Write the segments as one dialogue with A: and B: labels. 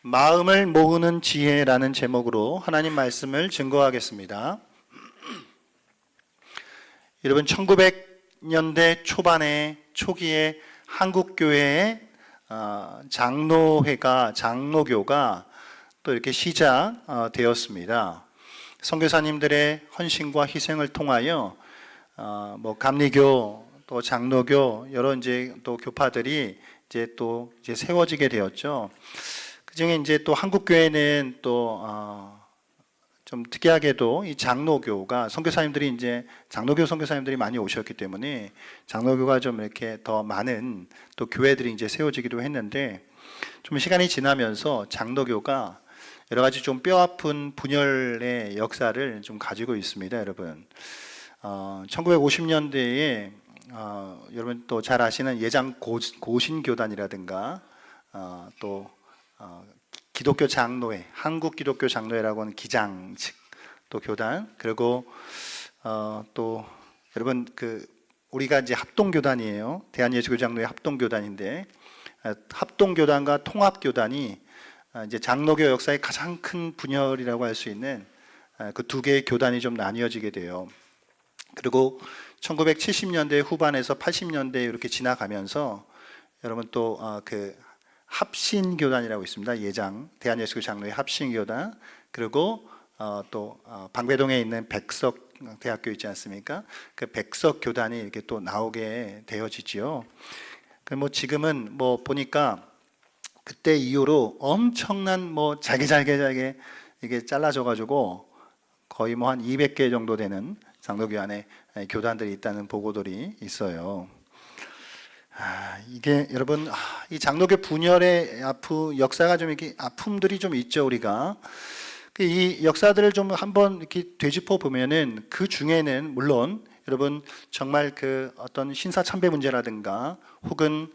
A: 마음을 모으는 지혜라는 제목으로 하나님 말씀을 증거하겠습니다. 여러분 1900년대 초기에 한국교회의 장로교가 또 이렇게 시작되었습니다. 선교사님들의 헌신과 희생을 통하여 감리교 또 장로교 여러 또 교파들이 이제 세워지게 되었죠. 그중에 이제 또 한국교회는 좀 특이하게도 이 장로교가 장로교 선교사님들이 많이 오셨기 때문에 장로교가 좀 이렇게 더 많은 또 교회들이 이제 세워지기도 했는데, 좀 시간이 지나면서 장로교가 여러 가지 좀 뼈아픈 분열의 역사를 좀 가지고 있습니다, 여러분. 1950년대에 여러분 또 잘 아시는 예장 고신교단이라든가 기독교 장로회, 한국 기독교 장로회라고 하는 기장 측 또 교단, 그리고 또 여러분 우리가 이제 합동교단이에요. 대한예수교장로회 합동교단인데, 합동교단과 통합교단이 이제 장로교 역사의 가장 큰 분열이라고 할 수 있는 그 두 개의 교단이 좀 나뉘어지게 돼요. 그리고 1970년대 후반에서 80년대에 이렇게 지나가면서 여러분 또 합신교단이라고 있습니다. 예장 대한예수교장로회 합신교단, 그리고 또 방배동에 있는 백석대학교 있지 않습니까? 그 백석교단이 이렇게 또 나오게 되어지지요. 지금은 보니까 그때 이후로 엄청난 잘게 이게 잘라져 가지고 거의 한 200개 정도 되는 장로교 안에 교단들이 있다는 보고들이 있어요. 이게 여러분, 이 장로교 분열의 역사가 좀 이렇게 아픔들이 좀 있죠. 우리가 이 역사들을 좀 한번 이렇게 되짚어 보면은 그 중에는 물론 여러분 정말 어떤 신사참배 문제라든가 혹은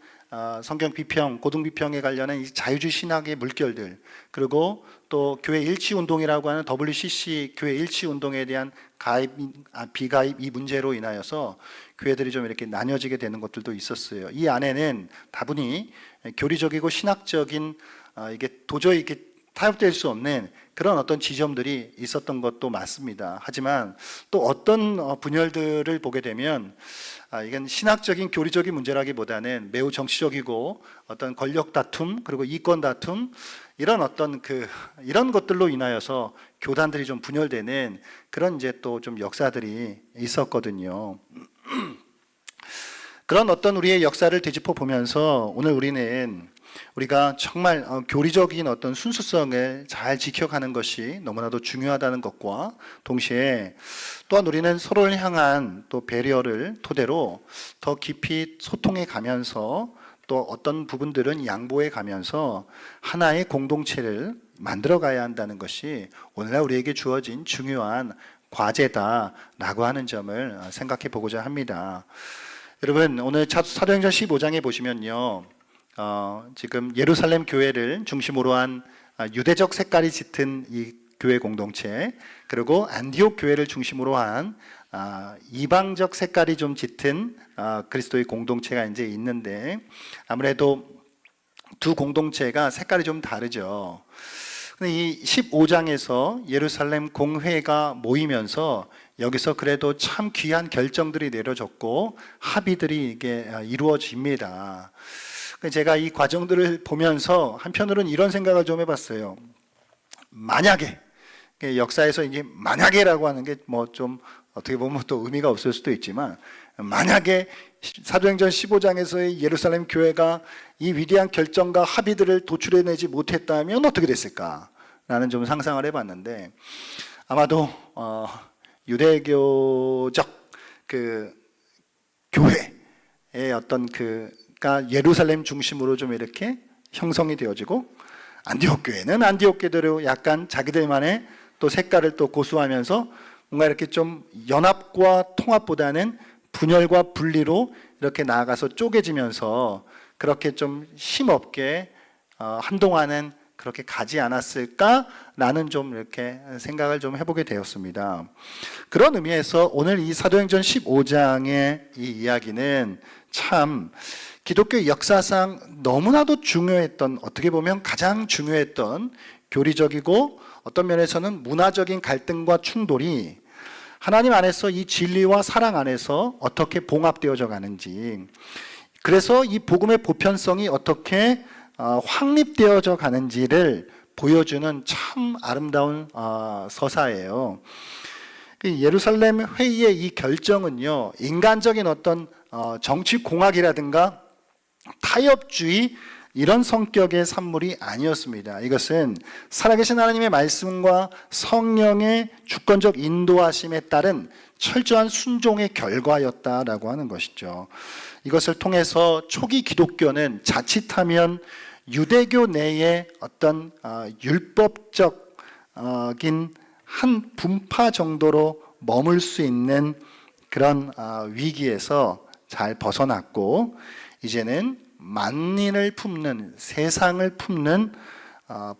A: 성경 비평, 고등 비평에 관련한 이 자유주의 신학의 물결들, 그리고 또 교회 일치 운동이라고 하는 WCC 교회 일치 운동에 대한 가입, 비가입 이 문제로 인하여서 교회들이 좀 이렇게 나뉘어지게 되는 것들도 있었어요. 이 안에는 다분히 교리적이고 신학적인 이게 도저히 이렇게 타협될 수 없는 그런 어떤 지점들이 있었던 것도 맞습니다. 하지만 또 어떤 분열들을 보게 되면 이건 신학적인 교리적인 문제라기보다는 매우 정치적이고 어떤 권력 다툼, 그리고 이권 다툼, 이런 이런 것들로 인하여서 교단들이 좀 분열되는 그런 이제 또 좀 역사들이 있었거든요. 그런 어떤 우리의 역사를 되짚어 보면서 오늘 우리가 정말 교리적인 어떤 순수성을 잘 지켜가는 것이 너무나도 중요하다는 것과 동시에 또한 우리는 서로를 향한 또 배려를 토대로 더 깊이 소통해 가면서 또 어떤 부분들은 양보해 가면서 하나의 공동체를 만들어 가야 한다는 것이 오늘날 우리에게 주어진 중요한 과제다라고 하는 점을 생각해 보고자 합니다. 여러분, 오늘 사도행전 15장에 보시면요, 지금 예루살렘 교회를 중심으로 한 유대적 색깔이 짙은 이 교회 공동체, 그리고 안디옥 교회를 중심으로 한 이방적 색깔이 좀 짙은 그리스도의 공동체가 이제 있는데, 아무래도 두 공동체가 색깔이 좀 다르죠. 근데 이 15장에서 예루살렘 공회가 모이면서 여기서 그래도 참 귀한 결정들이 내려졌고 합의들이 이게 이루어집니다. 제가 이 과정들을 보면서 한편으로는 이런 생각을 좀 해봤어요. 만약에, 역사에서 이게 만약에라고 하는 게 좀 어떻게 보면 또 의미가 없을 수도 있지만, 만약에 사도행전 15장에서의 예루살렘 교회가 이 위대한 결정과 합의들을 도출해내지 못했다면 어떻게 됐을까라는 좀 상상을 해봤는데, 아마도 유대교적 교회의 어떤 가 예루살렘 중심으로 좀 이렇게 형성이 되어지고, 안디옥 교회는 안디옥 교회대로 약간 자기들만의 또 색깔을 또 고수하면서 뭔가 이렇게 좀 연합과 통합보다는 분열과 분리로 이렇게 나아가서 쪼개지면서 그렇게 좀 힘없게 한동안은 그렇게 가지 않았을까라는 좀 이렇게 생각을 좀 해보게 되었습니다. 그런 의미에서 오늘 이 사도행전 15장의 이 이야기는 참 기독교 역사상 너무나도 중요했던, 어떻게 보면 가장 중요했던 교리적이고 어떤 면에서는 문화적인 갈등과 충돌이 하나님 안에서 이 진리와 사랑 안에서 어떻게 봉합되어져 가는지, 그래서 이 복음의 보편성이 어떻게 확립되어져 가는지를 보여주는 참 아름다운 서사예요. 예루살렘 회의의 이 결정은요, 인간적인 어떤 정치 공학이라든가 타협주의 이런 성격의 산물이 아니었습니다. 이것은 살아계신 하나님의 말씀과 성령의 주권적 인도하심에 따른 철저한 순종의 결과였다라고 하는 것이죠. 이것을 통해서 초기 기독교는 자칫하면 유대교 내의 어떤 율법적인 한 분파 정도로 머물 수 있는 그런 위기에서 잘 벗어났고, 이제는 만민을 품는, 세상을 품는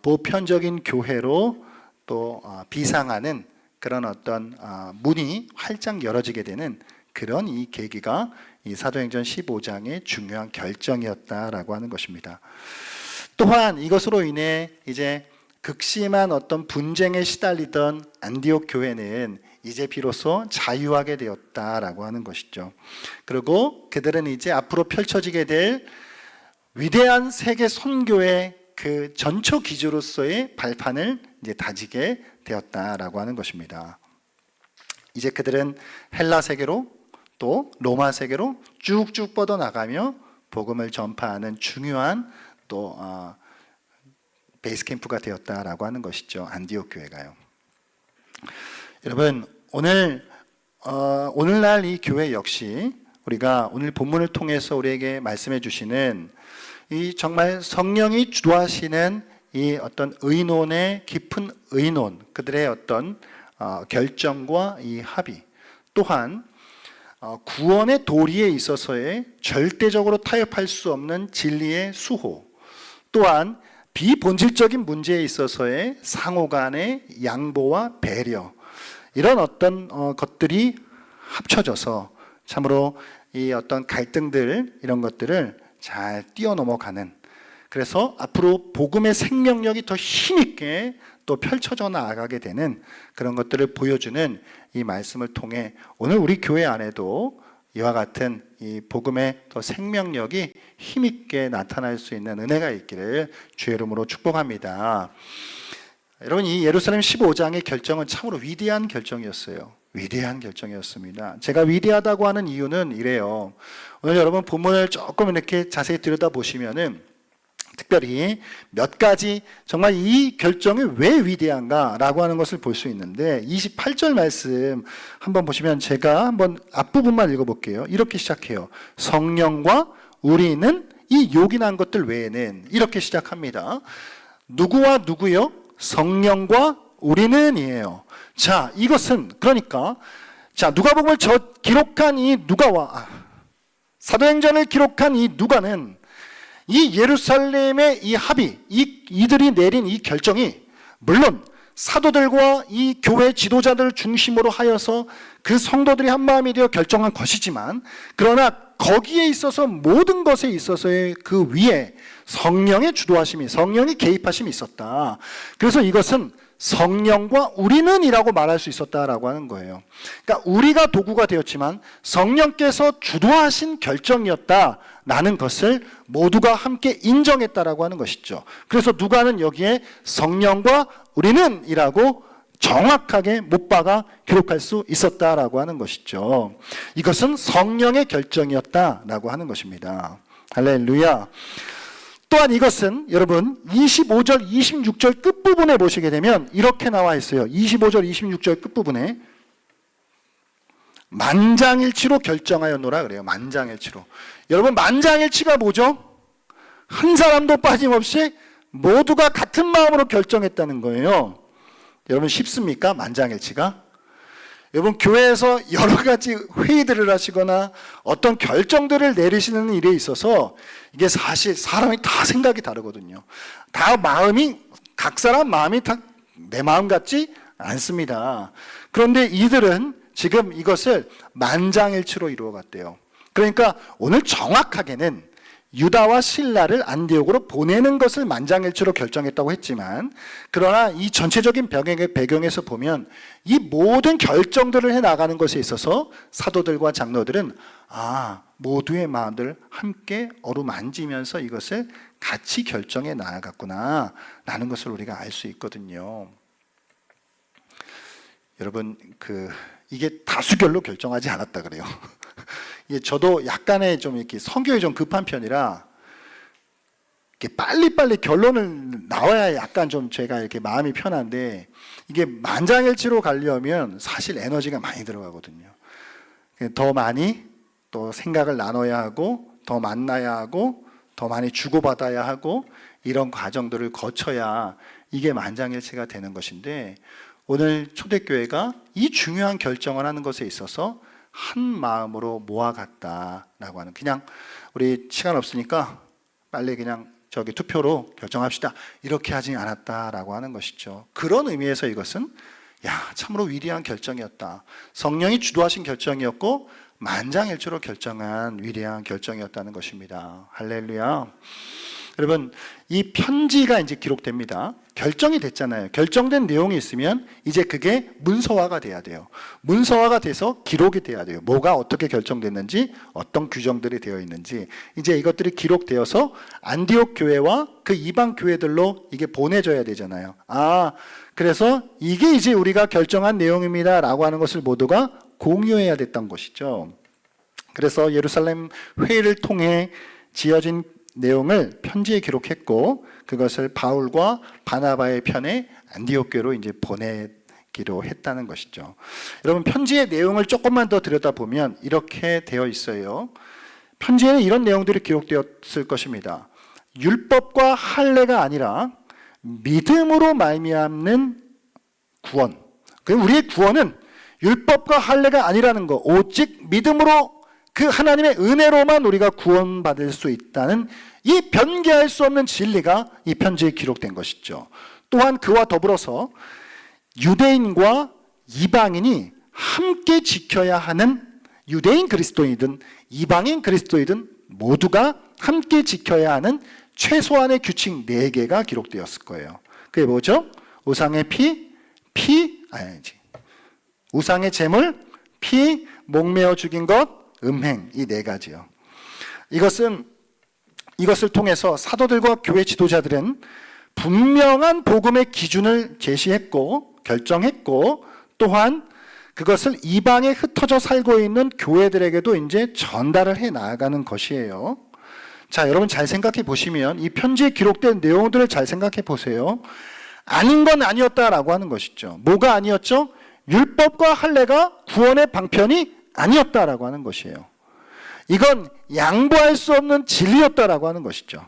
A: 보편적인 교회로 또 비상하는 그런 어떤 문이 활짝 열어지게 되는 그런 이 계기가 이 사도행전 15장의 중요한 결정이었다라고 하는 것입니다. 또한 이것으로 인해 이제 극심한 어떤 분쟁에 시달리던 안디옥 교회는 이제 비로소 자유하게 되었다라고 하는 것이죠. 그리고 그들은 이제 앞으로 펼쳐지게 될 위대한 세계 선교의 그 전초 기조로서의 발판을 이제 다지게 되었다라고 하는 것입니다. 이제 그들은 헬라 세계로 또 로마 세계로 쭉쭉 뻗어나가며 복음을 전파하는 중요한 또 베이스 캠프가 되었다라고 하는 것이죠. 안디옥 교회가요. 여러분, 오늘날 이 교회 역시 우리가 오늘 본문을 통해서 우리에게 말씀해 주시는 이 정말 성령이 주도하시는 이 어떤 의논의 깊은 의논, 그들의 어떤 결정과 이 합의, 또한 구원의 도리에 있어서의 절대적으로 타협할 수 없는 진리의 수호, 또한 비본질적인 문제에 있어서의 상호 간의 양보와 배려, 이런 어떤 것들이 합쳐져서 참으로 이 어떤 갈등들, 이런 것들을 잘 뛰어넘어가는, 그래서 앞으로 복음의 생명력이 더 힘있게 또 펼쳐져 나가게 되는 그런 것들을 보여주는 이 말씀을 통해 오늘 우리 교회 안에도 이와 같은 이 복음의 더 생명력이 힘있게 나타날 수 있는 은혜가 있기를 주의 이름으로 축복합니다. 여러분, 이 예루살렘 15장의 결정은 참으로 위대한 결정이었어요. 위대한 결정이었습니다. 제가 위대하다고 하는 이유는 이래요. 오늘 여러분 본문을 조금 이렇게 자세히 들여다보시면은 특별히 몇 가지 정말 이 결정이 왜 위대한가라고 하는 것을 볼 수 있는데, 28절 말씀 한번 보시면 제가 한번 앞부분만 읽어볼게요. 이렇게 시작해요. 성령과 우리는 이 요긴한 것들 외에는, 이렇게 시작합니다. 누구와 누구요? 성령과 우리는이에요. 자, 이것은 그러니까 자, 누가복음을 기록한 이 누가와 사도행전을 기록한 이 누가는 이 예루살렘의 이 합의, 이들이 내린 이 결정이 물론 사도들과 이 교회 지도자들 중심으로 하여서 그 성도들이 한 마음이 되어 결정한 것이지만, 그러나 거기에 있어서 모든 것에 있어서의 그 위에 성령의 주도하심이, 성령의 개입하심이 있었다. 그래서 이것은 성령과 우리는이라고 말할 수 있었다라고 하는 거예요. 그러니까 우리가 도구가 되었지만 성령께서 주도하신 결정이었다라는 것을 모두가 함께 인정했다라고 하는 것이죠. 그래서 누가는 여기에 성령과 우리는이라고 정확하게 못 박아 기록할 수 있었다라고 하는 것이죠. 이것은 성령의 결정이었다라고 하는 것입니다. 할렐루야. 또한 이것은 여러분 25절, 26절 끝부분에 보시게 되면 이렇게 나와 있어요. 25절, 26절 끝부분에 만장일치로 결정하였노라 그래요. 만장일치로. 여러분, 만장일치가 뭐죠? 한 사람도 빠짐없이 모두가 같은 마음으로 결정했다는 거예요. 여러분, 쉽습니까? 만장일치가? 여러분, 교회에서 여러 가지 회의들을 하시거나 어떤 결정들을 내리시는 일에 있어서 이게 사실 사람이 다 생각이 다르거든요. 다 마음이, 각 사람 마음이 다 내 마음 같지 않습니다. 그런데 이들은 지금 이것을 만장일치로 이루어갔대요. 그러니까 오늘 정확하게는 유다와 실라를 안디옥으로 보내는 것을 만장일치로 결정했다고 했지만, 그러나 이 전체적인 배경에서 보면 이 모든 결정들을 해나가는 것에 있어서 사도들과 장로들은 모두의 마음들을 함께 어루만지면서 이것을 같이 결정해 나아갔구나 라는 것을 우리가 알 수 있거든요. 여러분, 이게 다수결로 결정하지 않았다 그래요. 저도 약간의 좀 이렇게 성격이 좀 급한 편이라 이렇게 빨리빨리 결론을 나와야 약간 좀 제가 이렇게 마음이 편한데, 이게 만장일치로 가려면 사실 에너지가 많이 들어가거든요. 더 많이 또 생각을 나눠야 하고, 더 만나야 하고, 더 많이 주고받아야 하고, 이런 과정들을 거쳐야 이게 만장일치가 되는 것인데, 오늘 초대교회가 이 중요한 결정을 하는 것에 있어서 한 마음으로 모아갔다라고 하는, 그냥 우리 시간 없으니까 빨리 그냥 저기 투표로 결정합시다 이렇게 하지 않았다라고 하는 것이죠. 그런 의미에서 이것은 참으로 위대한 결정이었다. 성령이 주도하신 결정이었고 만장일치로 결정한 위대한 결정이었다는 것입니다. 할렐루야. 여러분, 이 편지가 이제 기록됩니다. 결정이 됐잖아요. 결정된 내용이 있으면 이제 그게 문서화가 돼야 돼요. 문서화가 돼서 기록이 돼야 돼요. 뭐가 어떻게 결정됐는지, 어떤 규정들이 되어 있는지, 이제 이것들이 기록되어서 안디옥 교회와 그 이방 교회들로 이게 보내져야 되잖아요. 그래서 이게 이제 우리가 결정한 내용입니다 라고 하는 것을 모두가 공유해야 됐던 것이죠. 그래서 예루살렘 회의를 통해 지어진 내용을 편지에 기록했고, 그것을 바울과 바나바의 편에 안디옥 교회로 이제 보내기로 했다는 것이죠. 여러분, 편지의 내용을 조금만 더 들여다보면 이렇게 되어 있어요. 편지에는 이런 내용들이 기록되었을 것입니다. 율법과 할례가 아니라 믿음으로 말미암는 구원. 우리의 구원은 율법과 할례가 아니라는 것, 오직 믿음으로, 그 하나님의 은혜로만 우리가 구원받을 수 있다는 이 변개할 수 없는 진리가 이 편지에 기록된 것이죠. 또한 그와 더불어서 유대인과 이방인이 함께 지켜야 하는, 유대인 그리스도인이든 이방인 그리스도인이든 모두가 함께 지켜야 하는 최소한의 규칙 4개가 기록되었을 거예요. 그게 뭐죠? 우상의 우상의 제물, 피, 목매어 죽인 것, 음행, 이 4가지요. 이것을 통해서 사도들과 교회 지도자들은 분명한 복음의 기준을 제시했고 결정했고, 또한 그것을 이방에 흩어져 살고 있는 교회들에게도 이제 전달을 해 나가는 것이에요. 자, 여러분 잘 생각해 보시면 이 편지에 기록된 내용들을 잘 생각해 보세요. 아닌 건 아니었다라고 하는 것이죠. 뭐가 아니었죠? 율법과 할례가 구원의 방편이 아니었다라고 하는 것이에요. 이건 양보할 수 없는 진리였다라고 하는 것이죠.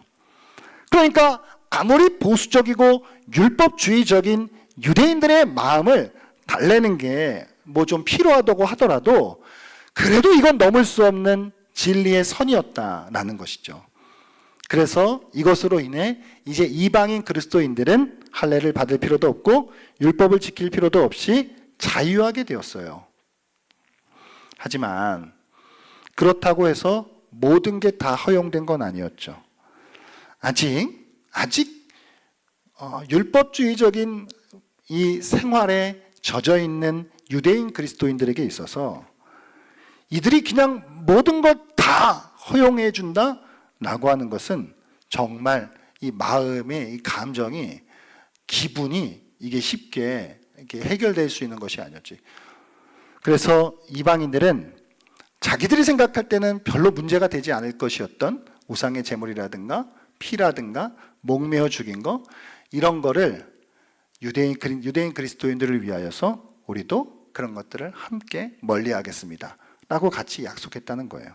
A: 그러니까 아무리 보수적이고 율법주의적인 유대인들의 마음을 달래는 게 뭐 좀 필요하다고 하더라도, 그래도 이건 넘을 수 없는 진리의 선이었다라는 것이죠. 그래서 이것으로 인해 이제 이방인 그리스도인들은 할례를 받을 필요도 없고 율법을 지킬 필요도 없이 자유하게 되었어요. 하지만 그렇다고 해서 모든 게 다 허용된 건 아니었죠. 아직 율법주의적인 이 생활에 젖어 있는 유대인 그리스도인들에게 있어서 이들이 그냥 모든 것 다 허용해 준다 라고 하는 것은 정말 이 마음의 이 감정이, 기분이 이게 쉽게 이렇게 해결될 수 있는 것이 아니었지. 그래서 이방인들은 자기들이 생각할 때는 별로 문제가 되지 않을 것이었던 우상의 제물이라든가 피라든가 목매어 죽인 거, 이런 거를 유대인 그리스도인들을 위하여서 우리도 그런 것들을 함께 멀리하겠습니다 라고 같이 약속했다는 거예요.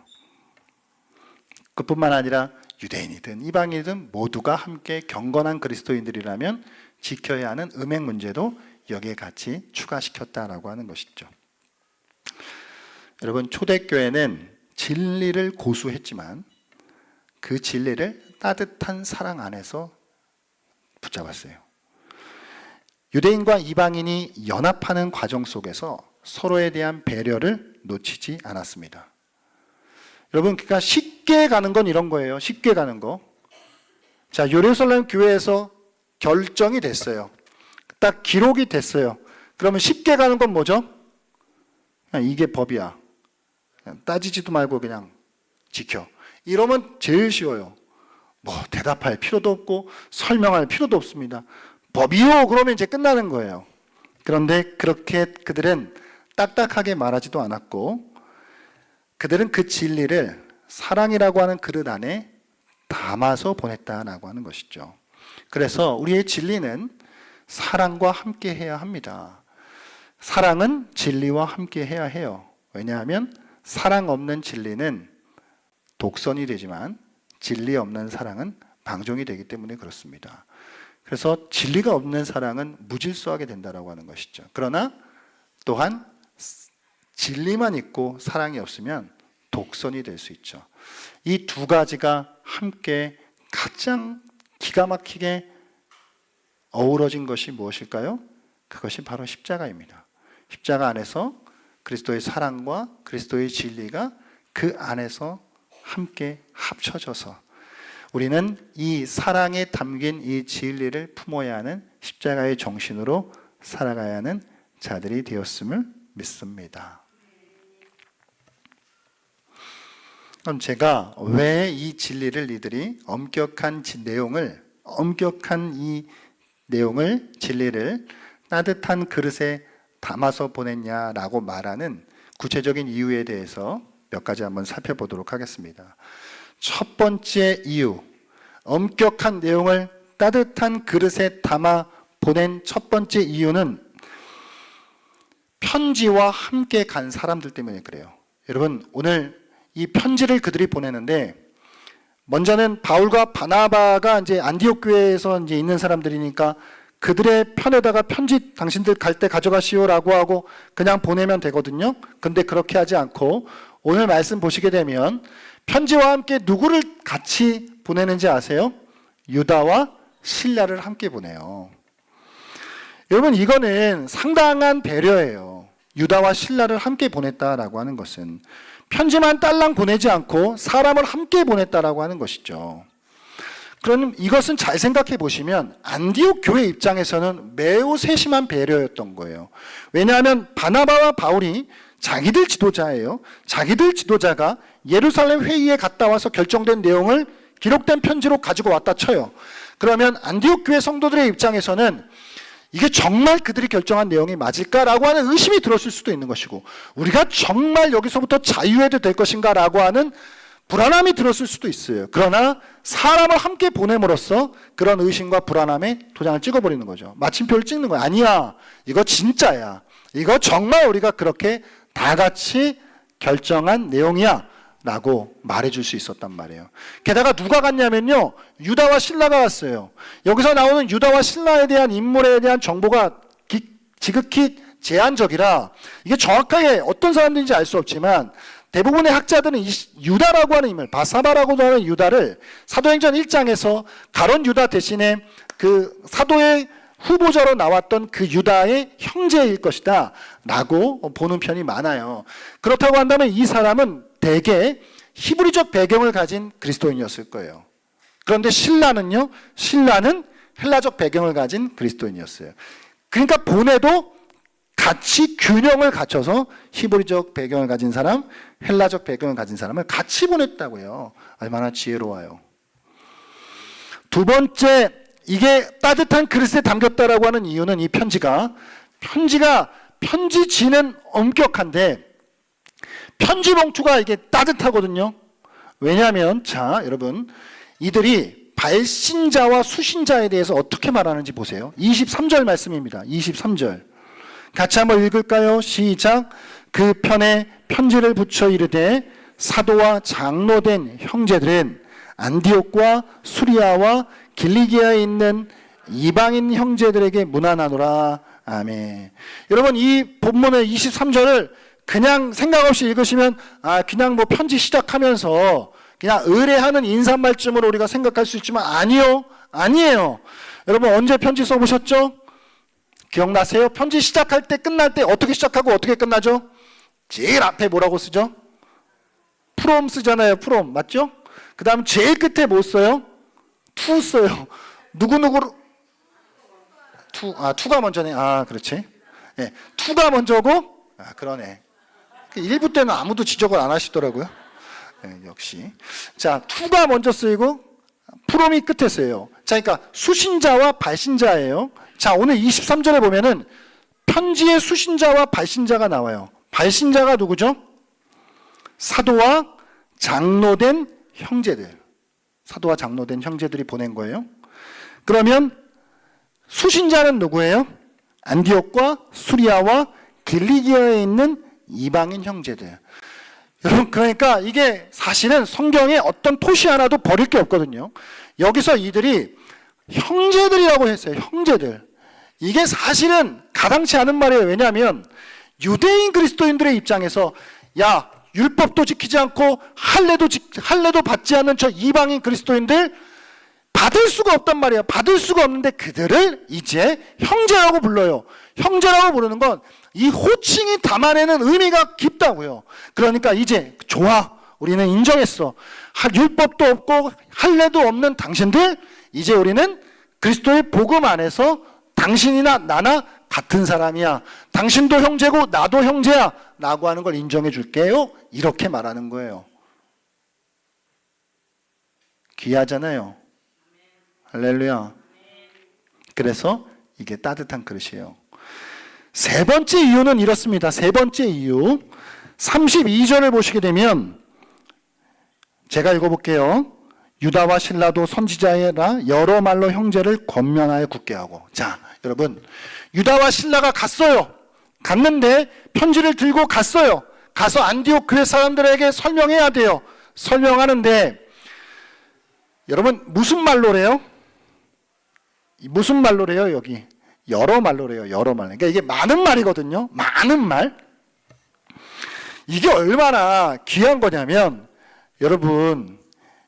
A: 그뿐만 아니라 유대인이든 이방인이든 모두가 함께 경건한 그리스도인들이라면 지켜야 하는 음행 문제도 여기에 같이 추가시켰다라고 하는 것이죠. 여러분, 초대교회는 진리를 고수했지만 그 진리를 따뜻한 사랑 안에서 붙잡았어요. 유대인과 이방인이 연합하는 과정 속에서 서로에 대한 배려를 놓치지 않았습니다. 여러분, 그러니까 쉽게 가는 건 이런 거예요. 쉽게 가는 거. 자, 예루살렘 교회에서 결정이 됐어요. 딱 기록이 됐어요. 그러면 쉽게 가는 건 뭐죠? 그냥 이게 법이야. 그냥 따지지도 말고 그냥 지켜. 이러면 제일 쉬워요. 뭐 대답할 필요도 없고 설명할 필요도 없습니다. 법이요, 그러면 이제 끝나는 거예요. 그런데 그렇게 그들은 딱딱하게 말하지도 않았고, 그들은 그 진리를 사랑이라고 하는 그릇 안에 담아서 보냈다라고 하는 것이죠. 그래서 우리의 진리는 사랑과 함께 해야 합니다. 사랑은 진리와 함께 해야 해요. 왜냐하면 사랑 없는 진리는 독선이 되지만 진리 없는 사랑은 방종이 되기 때문에 그렇습니다. 그래서 진리가 없는 사랑은 무질서하게 된다라고 하는 것이죠. 그러나 또한 진리만 있고 사랑이 없으면 독선이 될 수 있죠. 이 두 가지가 함께 가장 기가 막히게 어우러진 것이 무엇일까요? 그것이 바로 십자가입니다. 십자가 안에서 그리스도의 사랑과 그리스도의 진리가 그 안에서 함께 합쳐져서 우리는 이 사랑에 담긴 이 진리를 품어야 하는 십자가의 정신으로 살아가야 하는 자들이 되었음을 믿습니다. 그럼 제가 왜 이 진리를 이들이 엄격한 이 내용을 진리를 따뜻한 그릇에 담아서 보냈냐라고 말하는 구체적인 이유에 대해서 몇 가지 한번 살펴보도록 하겠습니다. 첫 번째 이유, 엄격한 내용을 따뜻한 그릇에 담아 보낸 첫 번째 이유는 편지와 함께 간 사람들 때문에 그래요. 여러분, 오늘 이 편지를 그들이 보내는데, 먼저는 바울과 바나바가 이제 안디옥 교회에서 이제 있는 사람들이니까 그들의 편에다가 편지 당신들 갈 때 가져가시오라고 하고 그냥 보내면 되거든요. 근데 그렇게 하지 않고 오늘 말씀 보시게 되면 편지와 함께 누구를 같이 보내는지 아세요? 유다와 실라를 함께 보내요. 여러분, 이거는 상당한 배려예요. 유다와 실라를 함께 보냈다라고 하는 것은 편지만 딸랑 보내지 않고 사람을 함께 보냈다라고 하는 것이죠. 그럼 이것은 잘 생각해 보시면 안디옥 교회 입장에서는 매우 세심한 배려였던 거예요. 왜냐하면 바나바와 바울이 자기들 지도자예요. 자기들 지도자가 예루살렘 회의에 갔다 와서 결정된 내용을 기록된 편지로 가지고 왔다 쳐요. 그러면 안디옥 교회 성도들의 입장에서는 이게 정말 그들이 결정한 내용이 맞을까라고 하는 의심이 들었을 수도 있는 것이고, 우리가 정말 여기서부터 자유해도 될 것인가라고 하는 불안함이 들었을 수도 있어요. 그러나 사람을 함께 보냄으로써 그런 의심과 불안함에 도장을 찍어버리는 거죠. 마침표를 찍는 거야. 아니야, 이거 진짜야. 이거 정말 우리가 그렇게 다 같이 결정한 내용이야 라고 말해줄 수 있었단 말이에요. 게다가 누가 갔냐면요, 유다와 실라가 왔어요. 여기서 나오는 유다와 실라에 대한 인물에 대한 정보가 지극히 제한적이라 이게 정확하게 어떤 사람들인지 알 수 없지만, 대부분의 학자들은 이 유다라고 하는 인물, 바사바라고 하는 유다를 사도행전 1장에서 가론 유다 대신에 그 사도의 후보자로 나왔던 그 유다의 형제일 것이다 라고 보는 편이 많아요. 그렇다고 한다면 이 사람은 대개 히브리적 배경을 가진 그리스도인이었을 거예요. 그런데 신라는요, 신라는 헬라적 배경을 가진 그리스도인이었어요. 그러니까 보내도 같이 균형을 갖춰서 히브리적 배경을 가진 사람, 헬라적 배경을 가진 사람을 같이 보냈다고요. 얼마나 지혜로워요. 두 번째, 이게 따뜻한 그릇에 담겼다라고 하는 이유는 이 편지지는 엄격한데 편지 봉투가 이게 따뜻하거든요. 왜냐하면 자, 여러분, 이들이 발신자와 수신자에 대해서 어떻게 말하는지 보세요. 23절 말씀입니다. 23절. 같이 한번 읽을까요? 시작. 그 편에 편지를 붙여 이르되 사도와 장로된 형제들은 안디옥과 수리아와 길리기아에 있는 이방인 형제들에게 문안하노라. 아멘. 여러분, 이 본문의 23절을 그냥 생각 없이 읽으시면 그냥 뭐 편지 시작하면서 그냥 의뢰하는 인사말쯤으로 우리가 생각할 수 있지만 아니에요. 여러분, 언제 편지 써보셨죠? 기억나세요? 편지 시작할 때 끝날 때 어떻게 시작하고 어떻게 끝나죠? 제일 앞에 뭐라고 쓰죠? from 쓰잖아요. from 맞죠? 그 다음 제일 끝에 뭐 써요? to 써요. 누구누구로 to가 먼저네. 그렇지. 예, to가 먼저고 그러네. 1부 때는 아무도 지적을 안 하시더라고요. 예, 역시. 자, to가 먼저 쓰이고 from이 끝에 쓰여요. 자, 그러니까 수신자와 발신자예요. 자, 오늘 23절에 보면은 편지의 수신자와 발신자가 나와요. 발신자가 누구죠? 사도와 장로된 형제들. 사도와 장로된 형제들이 보낸 거예요. 그러면 수신자는 누구예요? 안디옥과 수리아와 길리기아에 있는 이방인 형제들. 여러분, 그러니까 이게 사실은 성경에 어떤 토시 하나도 버릴 게 없거든요. 여기서 이들이 형제들이라고 했어요. 형제들. 이게 사실은 가당치 않은 말이에요. 왜냐하면 유대인 그리스도인들의 입장에서 야, 율법도 지키지 않고 할례도 받지 않는 저 이방인 그리스도인들 받을 수가 없단 말이에요. 받을 수가 없는데 그들을 이제 형제라고 불러요. 형제라고 부르는 건 이 호칭이 담아내는 의미가 깊다고요. 그러니까 이제 좋아, 우리는 인정했어. 율법도 없고 할례도 없는 당신들, 이제 우리는 그리스도의 복음 안에서 당신이나 나나 같은 사람이야. 당신도 형제고 나도 형제야 라고 하는 걸 인정해 줄게요. 이렇게 말하는 거예요. 귀하잖아요. 할렐루야. 그래서 이게 따뜻한 그릇이에요. 세 번째 이유는 이렇습니다. 세 번째 이유. 32절을 보시게 되면 제가 읽어볼게요. 유다와 실라도 선지자라 여러 말로 형제를 권면하여 굳게 하고. 자, 여러분, 유다와 실라가 갔어요. 갔는데 편지를 들고 갔어요. 가서 안디옥 교회 사람들에게 설명해야 돼요. 설명하는데 여러분 무슨 말로래요? 무슨 말로래요? 여기 여러 말로래요. 여러 말. 그러니까 이게 많은 말이거든요. 많은 말. 이게 얼마나 귀한 거냐면 여러분,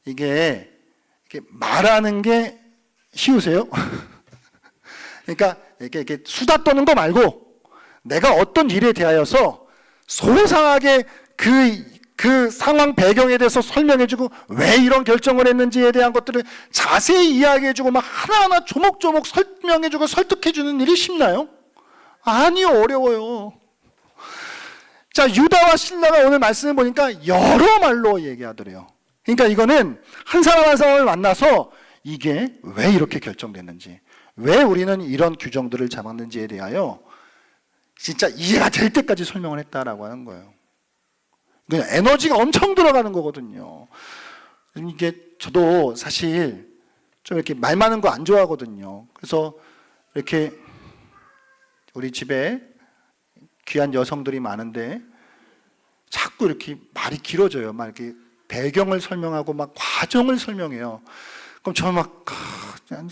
A: 이게 말하는 게 쉬우세요? 그러니까 이렇게 수다 떠는 거 말고 내가 어떤 일에 대하여서 소상하게 그 상황 배경에 대해서 설명해주고 왜 이런 결정을 했는지에 대한 것들을 자세히 이야기해주고 막 하나하나 조목조목 설명해주고 설득해주는 일이 쉽나요? 아니요, 어려워요. 자, 유다와 실라가 오늘 말씀을 보니까 여러 말로 얘기하더래요. 그러니까 이거는 한 사람 한 사람을 만나서 이게 왜 이렇게 결정됐는지, 왜 우리는 이런 규정들을 잡았는지에 대하여 진짜 이해가 될 때까지 설명을 했다라고 하는 거예요. 그냥 에너지가 엄청 들어가는 거거든요. 이게 저도 사실 좀 이렇게 말 많은 거 안 좋아하거든요. 그래서 이렇게 우리 집에 귀한 여성들이 많은데 자꾸 이렇게 말이 길어져요. 막 이렇게 배경을 설명하고 막 과정을 설명해요. 그럼 저는 막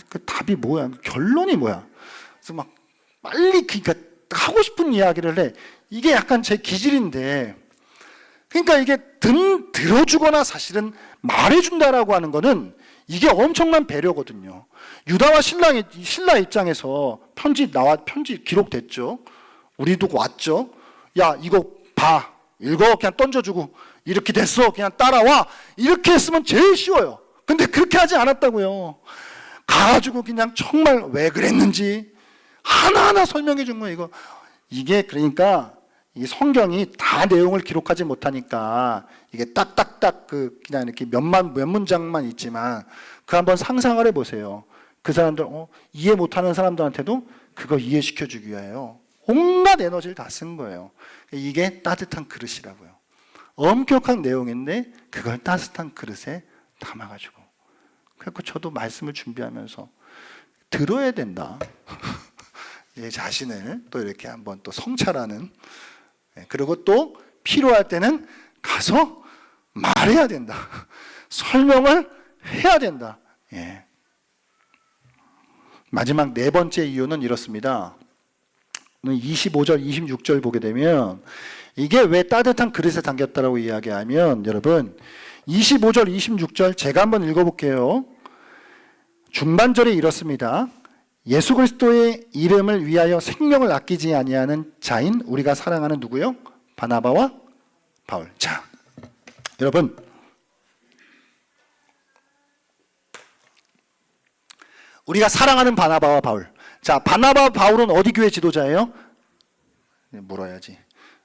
A: 그 답이 뭐야? 결론이 뭐야? 그래서 막 빨리 그러니까 하고 싶은 이야기를 해. 이게 약간 제 기질인데, 그러니까 이게 들어주거나 사실은 말해준다라고 하는 거는 이게 엄청난 배려거든요. 유다와 신라 입장에서 편지 기록됐죠. 우리도 왔죠. 야, 이거 봐, 읽어, 그냥 던져주고 이렇게 됐어, 그냥 따라와, 이렇게 했으면 제일 쉬워요. 근데 그렇게 하지 않았다고요. 가가지고 그냥 정말 왜 그랬는지 하나하나 설명해 준 거예요. 이게 그러니까 이 성경이 다 내용을 기록하지 못하니까 이게 딱딱딱 그냥 이렇게 몇 문장만 있지만 그 한번 상상을 해보세요. 그 사람들 이해 못하는 사람들한테도 그거 이해시켜 주기 위하여 온갖 에너지를 다 쓴 거예요. 이게 따뜻한 그릇이라고요. 엄격한 내용인데 그걸 따뜻한 그릇에 담아가지고. 그래서 저도 말씀을 준비하면서 들어야 된다. 내 자신을 또 이렇게 한번 또 성찰하는. 그리고 또 필요할 때는 가서 말해야 된다. 설명을 해야 된다. 예. 마지막 네 번째 이유는 이렇습니다. 25절, 26절 보게 되면 이게 왜 따뜻한 그릇에 담겼다라고 이야기하면 여러분 25절, 26절 제가 한번 읽어볼게요. 중반절에 이렇습니다. 예수 그리스도의 이름을 위하여 생명을 아끼지 아니하는 자인 우리가 사랑하는 누구요? 바나바와 바울. 자, 여러분, 우리가 사랑하는 바나바와 바울. 자, 바나바와 바울은 어디 교회 지도자예요? 물어야지.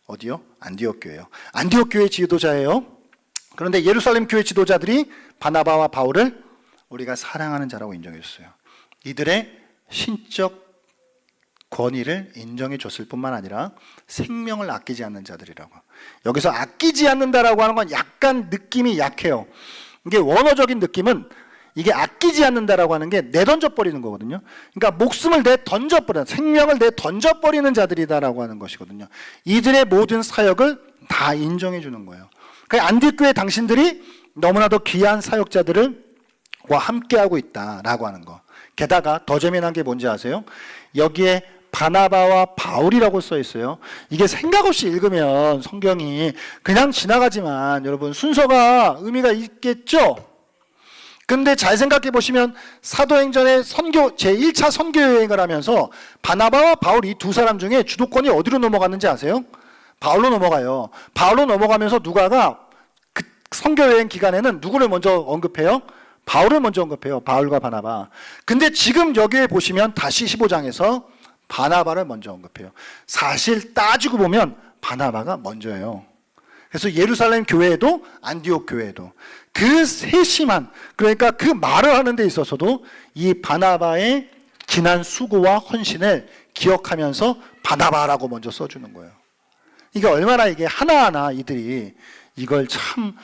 A: 어디요? 안디옥 교회요. 안디옥 교회 지도자예요. 그런데 예루살렘 교회 지도자들이 바나바와 바울을 우리가 사랑하는 자라고 인정해 줬어요. 이들의 신적 권위를 인정해 줬을 뿐만 아니라 생명을 아끼지 않는 자들이라고. 여기서 아끼지 않는다라고 하는 건 약간 느낌이 약해요. 이게 원어적인 느낌은 이게 아끼지 않는다라고 하는 게 내던져버리는 거거든요. 그러니까 목숨을 내던져버리는, 생명을 내던져버리는 자들이다라고 하는 것이거든요. 이들의 모든 사역을 다 인정해 주는 거예요. 그 안디옥교회 당신들이 너무나도 귀한 사역자들과 함께하고 있다라고 하는 거. 게다가 더 재미난 게 뭔지 아세요? 여기에 바나바와 바울이라고 써 있어요. 이게 생각 없이 읽으면 성경이 그냥 지나가지만 여러분 순서가 의미가 있겠죠? 근데 잘 생각해 보시면 사도행전의 선교 제1차 선교 여행을 하면서 바나바와 바울 이 두 사람 중에 주도권이 어디로 넘어갔는지 아세요? 바울로 넘어가요. 바울로 넘어가면서 누가가 그 선교 여행 기간에는 누구를 먼저 언급해요? 바울을 먼저 언급해요. 바울과 바나바. 근데 지금 여기에 보시면 다시 15장에서 바나바를 먼저 언급해요. 사실 따지고 보면 바나바가 먼저예요. 그래서 예루살렘 교회에도 안디옥 교회에도 그 세심한, 그러니까 그 말을 하는 데 있어서도 이 바나바의 지난 수고와 헌신을 기억하면서 바나바라고 먼저 써주는 거예요. 이게 얼마나 이게 하나하나 이들이 이걸 참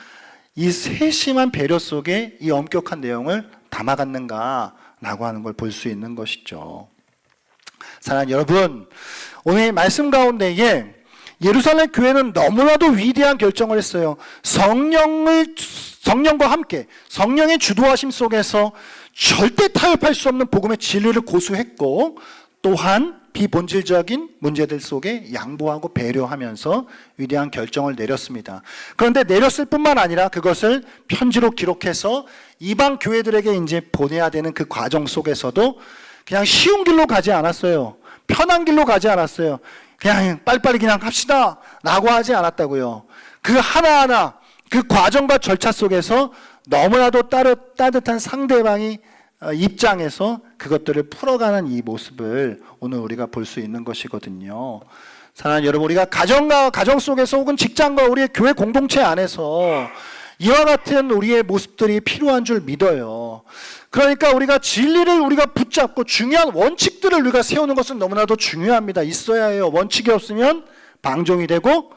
A: 이 세심한 배려 속에 이 엄격한 내용을 담아갔는가라고 하는 걸 볼 수 있는 것이죠. 사랑하는 여러분, 오늘 말씀 가운데에 예루살렘 교회는 너무나도 위대한 결정을 했어요. 성령과 함께 성령의 주도하심 속에서 절대 타협할 수 없는 복음의 진리를 고수했고, 또한 비본질적인 문제들 속에 양보하고 배려하면서 위대한 결정을 내렸습니다. 그런데 내렸을 뿐만 아니라 그것을 편지로 기록해서 이방 교회들에게 이제 보내야 되는 그 과정 속에서도 그냥 쉬운 길로 가지 않았어요. 편한 길로 가지 않았어요. 그냥 빨리빨리 그냥 합시다 라고 하지 않았다고요. 그 하나하나 그 과정과 절차 속에서 너무나도 따뜻한 상대방이 입장에서 그것들을 풀어가는 이 모습을 오늘 우리가 볼 수 있는 것이거든요. 사랑하는 여러분, 우리가 가정 속에서 혹은 직장과 우리의 교회 공동체 안에서 이와 같은 우리의 모습들이 필요한 줄 믿어요. 그러니까 우리가 진리를 우리가 붙잡고 중요한 원칙들을 우리가 세우는 것은 너무나도 중요합니다. 있어야 해요. 원칙이 없으면 방종이 되고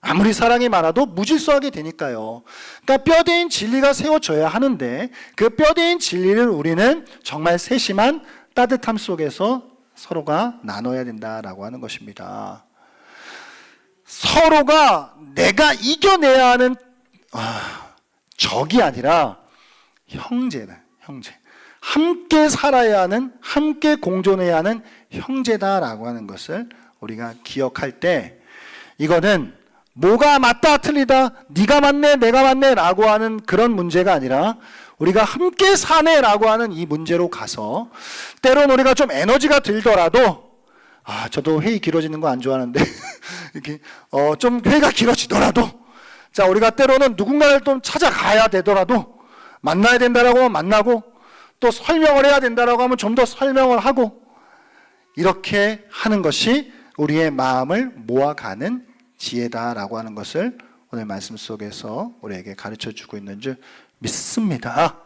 A: 아무리 사랑이 많아도 무질서하게 되니까요. 그러니까 뼈대인 진리가 세워져야 하는데 그 뼈대인 진리를 우리는 정말 세심한 따뜻함 속에서 서로가 나눠야 된다라고 하는 것입니다. 서로가 내가 이겨내야 하는 적이 아니라 형제다. 형제. 함께 살아야 하는, 함께 공존해야 하는 형제다라고 하는 것을 우리가 기억할 때, 이거는 뭐가 맞다 틀리다, 네가 맞네 내가 맞네 라고 하는 그런 문제가 아니라 우리가 함께 사네라고 하는 이 문제로 가서, 때론 우리가 좀 에너지가 들더라도, 저도 회의 길어지는 거 안 좋아하는데 이렇게 좀 회의가 길어지더라도, 자, 우리가 때로는 누군가를 좀 찾아가야 되더라도, 만나야 된다라고 하면 만나고, 또 설명을 해야 된다라고 하면 좀 더 설명을 하고, 이렇게 하는 것이 우리의 마음을 모아가는 지혜다라고 하는 것을 오늘 말씀 속에서 우리에게 가르쳐 주고 있는 줄 믿습니다.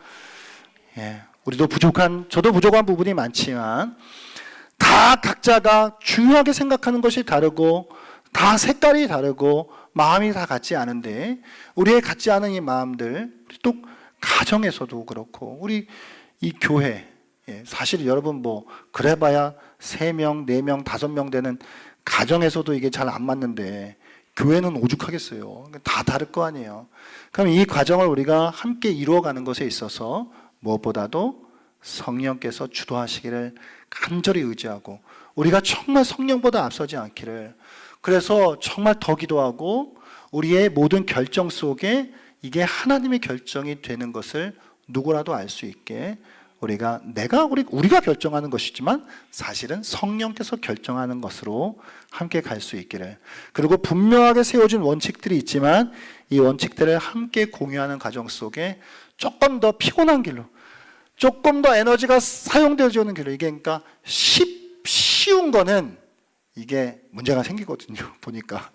A: 우리도 저도 부족한 부분이 많지만 다 각자가 중요하게 생각하는 것이 다르고 다 색깔이 다르고 마음이 다 같지 않은데, 우리의 같지 않은 이 마음들, 또 가정에서도 그렇고 우리 이 교회, 사실 여러분 그래봐야 3명, 4명, 5명 되는 가정에서도 이게 잘 안 맞는데 교회는 오죽하겠어요. 다 다를 거 아니에요. 그럼 이 과정을 우리가 함께 이루어가는 것에 있어서 무엇보다도 성령께서 주도하시기를 간절히 의지하고, 우리가 정말 성령보다 앞서지 않기를, 그래서 정말 더 기도하고 우리의 모든 결정 속에 이게 하나님의 결정이 되는 것을 누구라도 알 수 있게 우리가 결정하는 것이지만 사실은 성령께서 결정하는 것으로 함께 갈 수 있기를. 그리고 분명하게 세워진 원칙들이 있지만 이 원칙들을 함께 공유하는 과정 속에 조금 더 피곤한 길로, 조금 더 에너지가 사용되어지는 길로, 이게 그러니까 쉬운 거는 이게 문제가 생기거든요. 보니까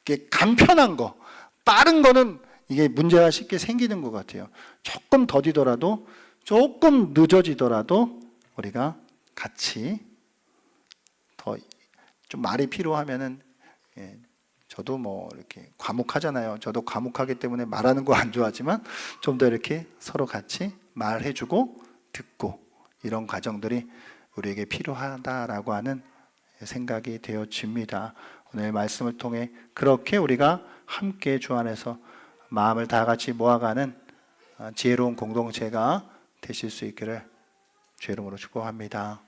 A: 이게 간편한 거, 빠른 거는 이게 문제가 쉽게 생기는 것 같아요. 조금 더디더라도, 조금 늦어지더라도 우리가 같이 더 좀 말이 필요하면은, 저도 뭐 이렇게 과묵하잖아요. 저도 과묵하기 때문에 말하는 거 안 좋아하지만 좀 더 이렇게 서로 같이 말해주고 듣고 이런 과정들이 우리에게 필요하다라고 하는 생각이 되어집니다. 오늘 말씀을 통해 그렇게 우리가 함께 주 안에서 마음을 다 같이 모아가는 지혜로운 공동체가 되실 수 있기를 주의 이름으로 축복합니다.